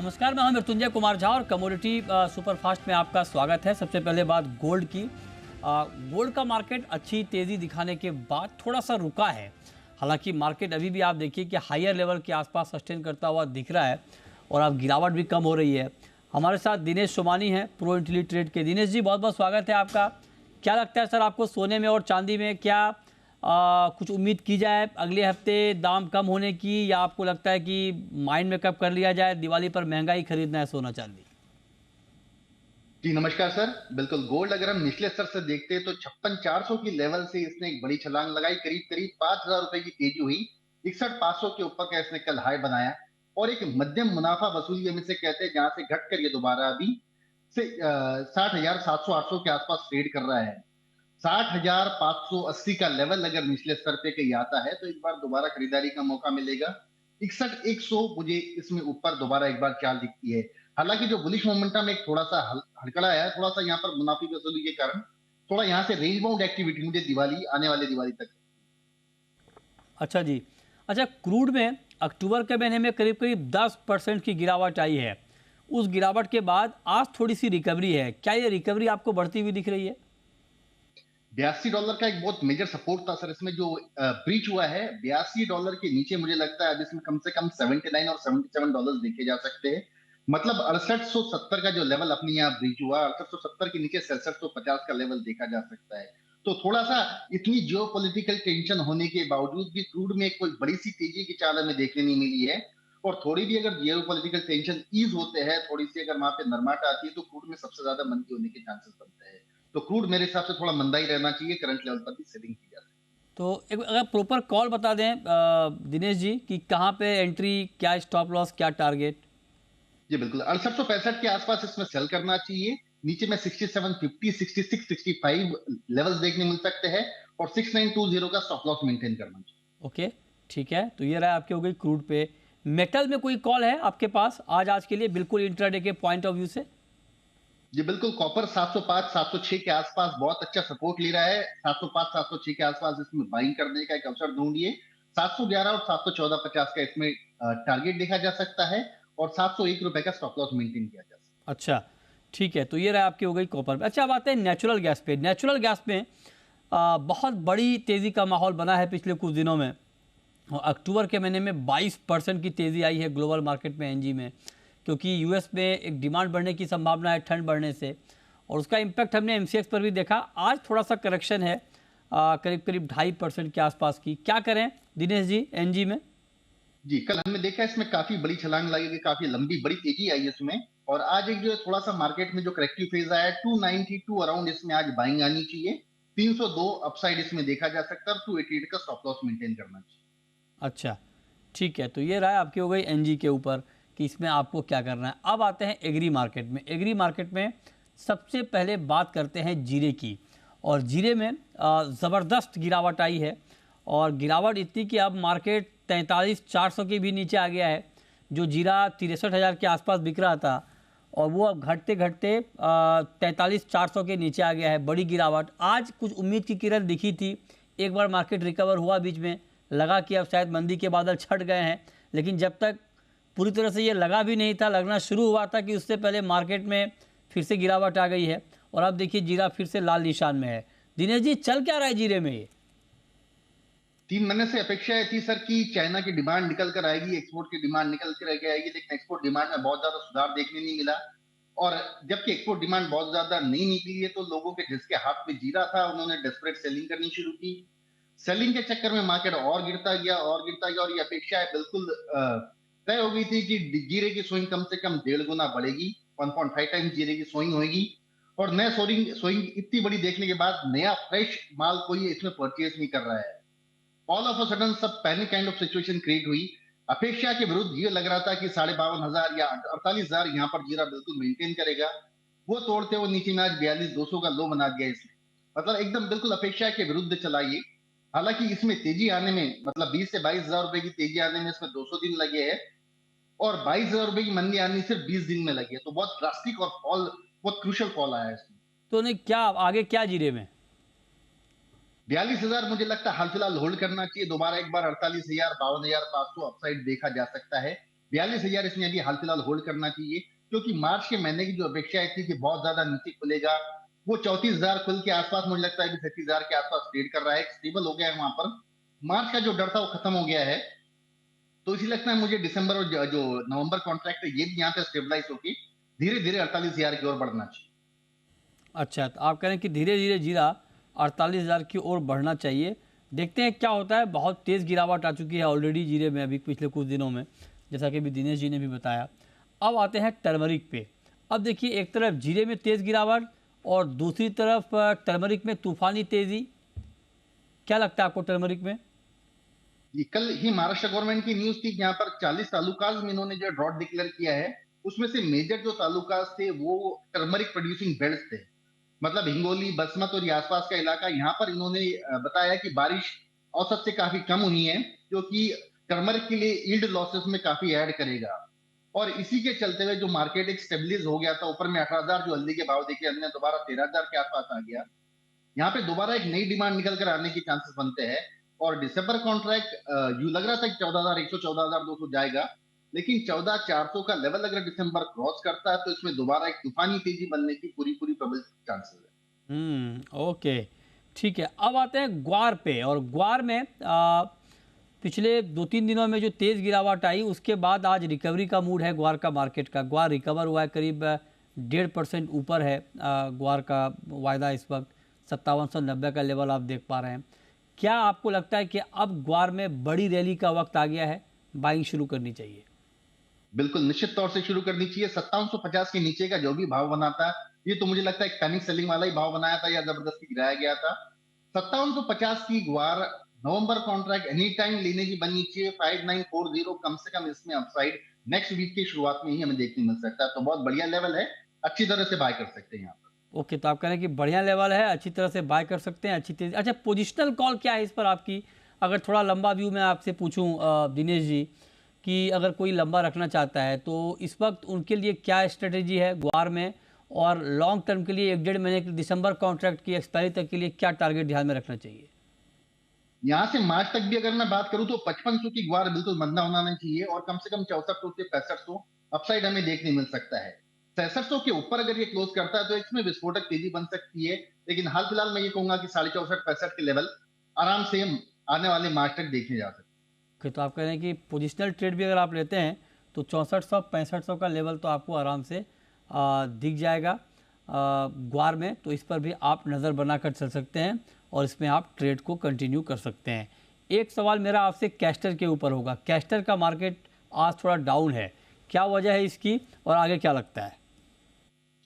नमस्कार, मैं हूं मृत्युंजय कुमार झा और कमोडिटी सुपरफास्ट में आपका स्वागत है। सबसे पहले बात गोल्ड की। गोल्ड का मार्केट अच्छी तेज़ी दिखाने के बाद थोड़ा सा रुका है। हालांकि मार्केट अभी भी आप देखिए कि हायर लेवल के आसपास सस्टेन करता हुआ दिख रहा है और अब गिरावट भी कम हो रही है। हमारे साथ दिनेश सोमानी हैं, प्रो इंटेलीट्रेड के। दिनेश जी, बहुत बहुत स्वागत है आपका। क्या लगता है सर आपको, सोने में और चांदी में क्या कुछ उम्मीद की जाए अगले हफ्ते दाम कम होने की, या आपको लगता है कि माइंड मेकअप कर लिया जाए, दिवाली पर महंगा ही खरीदना है सोना चांदी? जी नमस्कार सर। बिल्कुल, गोल्ड अगर हम निचले स्तर से देखते हैं तो 56,400 की लेवल से इसने एक बड़ी छलांग लगाई, करीब करीब 5,000 रुपए की तेजी हुई। 61,500 के ऊपर का इसने कल हाई बनाया और एक मध्यम मुनाफा वसूली हम इसे कहते हैं, जहां से घट कर ये दोबारा अभी से 60,700 के आसपास ट्रेड कर रहा है। 60,580 का लेवल अगर निचले स्तर पे कहीं आता है तो एक बार दोबारा खरीदारी का मौका मिलेगा। 61,100 मुझे इसमें ऊपर दोबारा एक बार चाल दिखती है। हालांकि जो बुलिश मोमेंटम एक थोड़ा सा हड़कड़ा है, थोड़ा सा यहाँ पर मुनाफी वसूली के कारण थोड़ा यहाँ से रेंज बाउंड एक्टिविटी मुझे दिवाली आने वाले दिवाली तक। अच्छा जी। अच्छा, क्रूड में अक्टूबर के महीने में करीब करीब 10% की गिरावट आई है। उस गिरावट के बाद आज थोड़ी सी रिकवरी है। क्या ये रिकवरी आपको बढ़ती हुई दिख रही है? $82 का एक बहुत मेजर सपोर्ट था सर, इसमें जो ब्रीच हुआ है $82 के नीचे मुझे लगता है अब इसमें कम से कम 79 और $77 देखे जा सकते हैं। मतलब 6870 का जो लेवल अपने यहाँ ब्रीच हुआ, 6870 के नीचे 6750 का लेवल देखा जा सकता है। तो थोड़ा सा इतनी जियो पॉलिटिकल टेंशन होने के बावजूद भी क्रूड में कोई बड़ी सी तेजी की चाल हमें देखने नहीं मिली है। और थोड़ी भी अगर जियो पॉलिटिकल टेंशन ईज होते हैं, थोड़ी सी अगर वहां पे नरमाट आती है, तो क्रूड में सबसे ज्यादा मंदी होने के चांसेस बनते हैं। तो क्रूड मेरे हिसाब से थोड़ा मंदा ही रहना चाहिए, करंट लेवल पर भी सेलिंग की जा सकती तो एक अगर प्रॉपर कॉल बता दें दिनेश जी कि कहाँ पे एंट्री, क्या स्टॉप लॉस, क्या टारगेट? है। जी बिल्कुल, 6865 के आसपास इसमें सेल करना चाहिए। नीचे में 6750, 66, 65 लेवल्स देखने मिल सकते हैं और 6920 का स्टॉप लॉस मेंटेन करना चाहिए। ओके, ठीक है। तो ये रहा आपकी हो गई क्रूड पे। मेटल में कोई कॉल है आपके पास आज के लिए, बिल्कुल इंट्राडे के पॉइंट ऑफ व्यू से? जी बिल्कुल, कॉपर 705 706 के आसपास बहुत अच्छा सपोर्ट ले रहा है। 705 706 के आसपास इसमें बाइंग करने का एक अवसर ढूंढिए। 711 और 714.50 का इसमें टारगेट देखा जा सकता है और ₹701 का स्टॉप लॉस मेंटेन किया जा सकता है। अच्छा, ठीक है। तो ये रहा आपकी हो गई कॉपर पे। अच्छा, अब आते हैं नेचुरल गैस पे। नेचुरल गैस में बहुत बड़ी तेज़ी का माहौल बना है पिछले कुछ दिनों में, और अक्टूबर के महीने में 22% की तेज़ी आई है ग्लोबल मार्केट में, एनजी में, क्योंकि यूएस में एक डिमांड बढ़ने की संभावना है ठंड बढ़ने से, और उसका इम्पैक्ट हमने एमसीएक्स पर भी देखा। आज थोड़ा सा करेक्शन है, करीब करीब 2.5% के आसपास की। क्या करें दिनेश जी एनजी में? जी, कल हमने देखा इसमें काफी बड़ी छलांग लगी गई, काफी लंबी बड़ी तेजी आई इसमें। और आज एक जो है थोड़ा सा मार्केट में जो करेक्टिव फेज आया है 292 अराउंड, इसमें आज बाइंग आनी चाहिए। 302 अपसाइड इसमें देखा जा सकता है और 288 का स्टॉप लॉस मेंटेन करना चाहिए। अच्छा, ठीक है। तो ये राय आपकी हो गई एनजी के ऊपर कि इसमें आपको क्या करना है। अब आते हैं एग्री मार्केट में। एग्री मार्केट में सबसे पहले बात करते हैं जीरे की, और जीरे में ज़बरदस्त गिरावट आई है, और गिरावट इतनी कि अब मार्केट 43,400 के भी नीचे आ गया है। जो जीरा 63,000 के आसपास बिक रहा था, और वो अब घटते घटते 43,400 के नीचे आ गया है। बड़ी गिरावट। आज कुछ उम्मीद की किरण दिखी थी, एक बार मार्केट रिकवर हुआ बीच में, लगा कि अब शायद मंदी के बादल छट गए हैं, लेकिन जब तक पूरी तरह से ये लगा भी नहीं था, लगना शुरू हुआ था कि उससे पहले मार्केट में फिर से गिरावट आ गई है, और अब देखिए जीरा फिर से लाल निशान में है। दिनेश जी, चल क्या रहा है जीरे में ये? 3 महीने से अपेक्षा थी सर कि चाइना की डिमांड निकल कर आएगी, एक्सपोर्ट की डिमांड निकल कर आएगी, लेकिन एक्सपोर्ट डिमांड में बहुत ज्यादा सुधार देखने नहीं मिला। और जबकि एक्सपोर्ट डिमांड बहुत ज्यादा नहीं निकली है, तो लोगों के जिसके हाथ में जीरा था उन्होंने डेस्परेट सेलिंग करनी शुरू की। सेलिंग के चक्कर में मार्केट और गिरता गया और गिरता गया, और ये अपेक्षा बिल्कुल तय हो गई थी कि जीरे की स्विंग कम से कम 1.5 गुना बढ़ेगी। 1.5 टाइम्स जीरे की स्विंग होगी। और नया स्विंग स्विंग इतनी बड़ी देखने के बाद नया फ्रेश माल कोई इसमें परचेज नहीं कर रहा है। ऑल ऑफ अ सडन सब panic kind of situation create हुई। अपेक्षा के विरुद्ध ये लग रहा था कि 52,500 या 48,000 यहाँ पर जीरा बिल्कुल मेंटेन करेगा। वो तोड़ते हुए नीचे में आज 42,200 का लो बना दिया इसने। मतलब एकदम बिल्कुल अपेक्षा के विरुद्ध चला ये। हालांकि इसमें तेजी आने में, मतलब 20 से 22,000 रुपए की तेजी आने में इसमें 200 दिन लगे हैं, और 22,000 रुपए की मंदी आनी सिर्फ 20 दिन में लगी है। तो बहुत ड्रास्टिक और फॉल, बहुत क्रूशल फॉल आया है इसमें। तो नहीं, क्या आगे क्या जीरे में? 42,000 मुझे लगता है हाल फिलहाल होल्ड करना चाहिए। दोबारा एक बार 48,000 52,500 अपसाइड देखा जा सकता है। 42,000 इसमें अभी हाल फिलहाल होल्ड करना चाहिए, क्योंकि मार्च के महीने की जो अपेक्षाएं थी कि बहुत ज्यादा नीचे खुलेगा, वो 34,000 खुल के आसपास मुझे लगता है कि 36,000 के आसपास ट्रेड कर रहा है, स्टेबल हो गया है वहां पर। मार्च का जो डर था वो खत्म हो गया है, तो इसी लगता है मुझे दिसंबर और जो नवंबर कॉन्ट्रैक्ट है ये भी यहाँ पे स्टेबलाइज होगी, धीरे धीरे 48,000 की ओर बढ़ना चाहिए। अच्छा, तो आप कह रहे हैं कि धीरे धीरे जीरा 48,000 की ओर बढ़ना चाहिए। देखते हैं क्या होता है। बहुत तेज़ गिरावट आ चुकी है ऑलरेडी जीरे में अभी पिछले कुछ दिनों में, जैसा कि अभी दिनेश जी ने भी बताया। अब आते हैं टर्मरिक पे। अब देखिए, एक तरफ जीरे में तेज़ गिरावट और दूसरी तरफ टर्मरिक में तूफानी तेज़ी। क्या लगता है आपको टर्मरिक में? ये कल ही महाराष्ट्र गवर्नमेंट की न्यूज थी कि यहाँ पर 40 तालुकाज में इन्होंने जो ड्रॉट डिक्लेयर किया है, उसमें से मेजर जो तालुकाज थे वो टर्मरिक प्रोड्यूसिंग बेल्ट थे, मतलब हिंगोली, बसमत और ये आसपास का इलाका। यहाँ पर इन्होंने बताया कि बारिश औसत से काफी कम हुई है, जो कि टर्मरिक के लिए यील्ड लॉसेस में काफी ऐड करेगा। और इसी के चलते हुए जो मार्केट एक स्टेबलाइज हो गया था, ऊपर में 18,000 जो हल्दी के भाव देखे हमने, दोबारा 13,000 के आसपास आ गया। यहाँ पे दोबारा एक नई डिमांड निकल कर आने के चांसेस बनते हैं। और दिसंबर कॉन्ट्रैक्ट यू लग रहा था कि 14,100 14,200 जाएगा, लेकिन 14,400 का लेवल अगर दिसंबर क्रॉस करता है तो इसमें दोबारा एक तूफानी तेजी बनने की पूरी पूरी प्रबल चांसेस है। ओके, ठीक है। अब आते हैं ग्वार पे। और ग्वार में पिछले 2-3 दिनों में जो तेज़ गिरावट आई, उसके बाद आज रिकवरी का मूड है ग्वार का, मार्केट का। ग्वार रिकवर हुआ है, करीब 1.5% ऊपर है ग्वार का वायदा इस वक्त 5790 का लेवल आप देख पा रहे हैं। क्या आपको लगता है कि अब ग्वार में बड़ी रैली का वक्त आ गया है, बाइंग शुरू करनी चाहिए? बिल्कुल निश्चित तौर से शुरू करनी चाहिए। 5750 के नीचे का जो भी भाव बनाता है, ये तो मुझे लगता है एक पैनिक सेलिंग वाला ही भाव बनाया था या जबरदस्ती गिराया गया था। 5750 की ग्वार नवंबर कॉन्ट्रैक्ट एनी टाइम लेने की बननी चाहिए। 5940 कम से कम इसमें अपसाइड नेक्स्ट वीक की शुरुआत में ही हमें देखने मिल सकता है, तो बहुत बढ़िया लेवल है, अच्छी तरह से बाय कर सकते हैं यहाँ पर। ओके, तो आप कह रहे हैं कि बढ़िया लेवल है, अच्छी तरह से बाय कर सकते हैं, अच्छी तेजी। अच्छा, पोजिशनल कॉल क्या है इस पर आपकी? अगर थोड़ा लंबा व्यू में आपसे पूछूं दिनेश जी, कि अगर कोई लंबा रखना चाहता है तो इस वक्त उनके लिए क्या स्ट्रेटेजी है ग्वार में? और लॉन्ग टर्म के लिए 1-1.5 महीने के दिसंबर कॉन्ट्रैक्ट की एक्सपायरी तक के लिए क्या टारगेट ध्यान में रखना चाहिए? यहाँ से मार्च तक भी अगर मैं बात करूं तो 5500 की ग्वार बिल्कुल मंदा होना चाहिए, और कम से कम 6400 से 6500 अपसाइड हमें देखने मिल सकता है। 6600 के ऊपर अगर ये क्लोज करता है तो इसमें विस्फोटक तेजी बन सकती है, लेकिन हाल फिलहाल मैं ये कहूंगा कि 64.5 के लेवल आराम से आने वाले मार्च तक देखे जा सकते ओके, तो आप कह रहे हैं कि पोजिशनल ट्रेड भी अगर आप लेते हैं तो 6400-6500 का लेवल तो आपको आराम से दिख जाएगा ग्वार में, तो इस पर भी आप नज़र बनाकर चल सकते हैं और इसमें आप ट्रेड को कंटिन्यू कर सकते हैं। एक सवाल मेरा आपसे कैस्टर के ऊपर होगा। कैस्टर का मार्केट आज थोड़ा डाउन है, क्या वजह है इसकी और आगे क्या लगता है?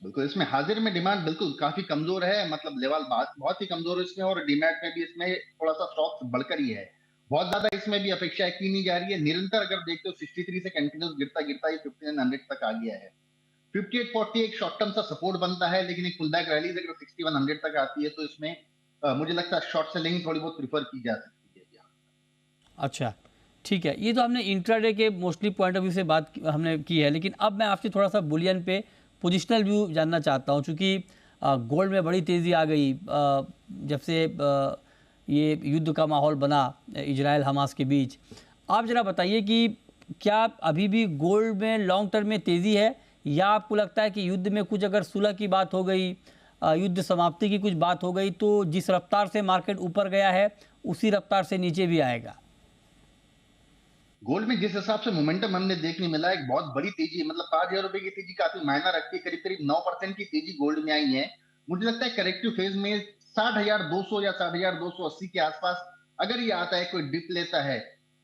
बिल्कुल इसमें हाजिर में डिमांड बिल्कुल काफी कमजोर है, मतलब लेवल बहुत ही कमजोर है इसमें, और डीमैट में भी इसमें थोड़ा सा स्टॉक बढ़कर ही है। बहुत ज्यादा इसमें भी अपेक्षा की नहीं जा रही है। निरंतर अगर देखते हो 63 से कंटिन्यूस गिरता गिरता ही 5900 तक आ गया है। 5840 एक शॉर्ट टर्म सा सपोर्ट बनता है, लेकिन एक पुलबैक रैली अगर 6100 तक आती है तो इसमें मुझे लगता है शॉर्ट सेलिंग थोड़ी बहुत प्रिफर की जा सकती है यहाँ। अच्छा, ठीक है। ये तो हमने इंट्राडे के मोस्टली पॉइंट ऑफ व्यू से बात हमने की है, लेकिन अब मैं आपसे थोड़ा सा बुलियन पे पोजिशनल व्यू जानना चाहता हूँ। चूँकि गोल्ड में बड़ी तेज़ी आ गई जब से ये युद्ध का माहौल बना इजराइल हमास के बीच। आप ज़रा बताइए कि क्या अभी भी गोल्ड में लॉन्ग टर्म में तेज़ी है, या आपको लगता है कि युद्ध में कुछ अगर सुलह की बात हो गई, युद्ध समाप्ति की कुछ बात हो गई, तो जिस रफ्तार से मार्केट ऊपर गया है उसी रफ्तार से नीचे भी आएगा? गोल्ड में जिस हिसाब से मोमेंटम हमने देखने मिला है, एक बहुत बड़ी तेजी है, मतलब 5,000 रुपए की तेजी काफी मायना रखती है। करीब करीब 9% की तेजी गोल्ड में आई है। मुझे लगता है करेक्टिव फेज में 60,200 या 60,280 के आसपास अगर ये आता है, कोई डिप लेता है,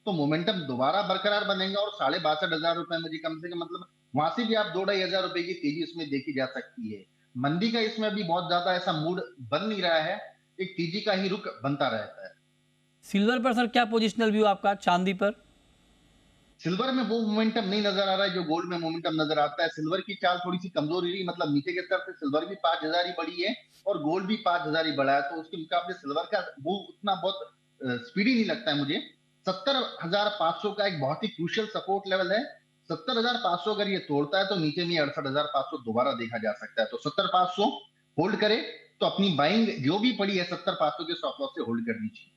तो मोमेंटम दोबारा बरकरार बनेगा, और 62,500 रुपए मुझे कम से कम, मतलब वहां से भी आप 2-2,500 रुपए की तेजी इसमें देखी जा सकती है। मंदी का इसमें भी बहुत ज्यादा ऐसा मूड बन नहीं रहा है, एक तेजी का ही रुख बनता रहता है। सिल्वर पर सर क्या पोजिशनल व्यू आपका, चांदी पर? सिल्वर में वो मोमेंटम नहीं नजर आ रहा है जो गोल्ड में मोमेंटम नजर आता है। सिल्वर की चाल थोड़ी सी कमजोर रही, मतलब नीचे के स्तर से सिल्वर भी 5,000 ही बढ़ी है और गोल्ड भी 5,000 ही बढ़ा है, तो उसके मुकाबले सिल्वर का वो उतना बहुत स्पीडी नहीं लगता है मुझे। 70,500 का एक बहुत ही क्रूशियल सपोर्ट लेवल है। 70,500 अगर ये तोड़ता है तो नीचे में 68,500 दोबारा देखा जा सकता है, तो 70,500 होल्ड करे तो अपनी बाइंग जो भी पड़ी है 70,500 के स्टॉप लॉस से होल्ड करनी चाहिए।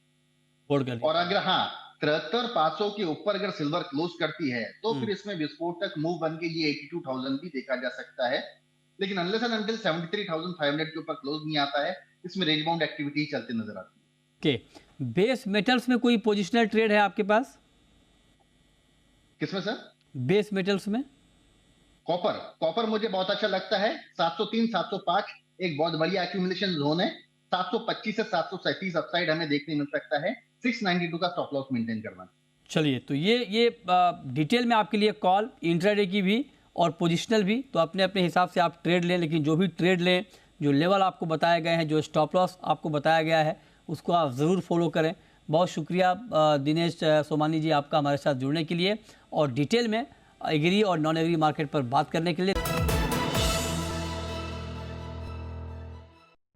होल्ड कर और लीजिए। अगर हाँ 73,500 के ऊपर अगर सिल्वर क्लोज करती है तो फिर इसमें विस्फोटक मूव बन के ये 82,000 भी देखा जा सकता है, लेकिन अनलेस एंड अनटिल 73,500 के ऊपर क्लोज नहीं आता है, इसमें रेंज बाउंड एक्टिविटी चलते नजर आती है। ओके, बेस मेटल्स में कोई पोजिशनल ट्रेड है आपके पास? किसमें सर? बेस मेटल्स में कॉपर मुझे बहुत अच्छा लगता है। 703 705 एक बहुत बढ़िया एक्यूमुलेशन जोन है। 725 से 737 अपसाइड हमें देखने मिल सकता है। 692 का स्टॉप लॉस मेंटेन करना। चलिए, तो ये डिटेल में आपके लिए कॉल, इंट्राडे की भी और पोजिशनल भी, तो अपने अपने हिसाब से आप ट्रेड लें, लेकिन जो भी ट्रेड लें, जो लेवल आपको बताए गए हैं, जो स्टॉप लॉस आपको बताया गया है, उसको आप ज़रूर फॉलो करें। बहुत शुक्रिया दिनेश सोमानी जी आपका हमारे साथ जुड़ने के लिए और डिटेल में एग्री और नॉन एग्री मार्केट पर बात करने के लिए।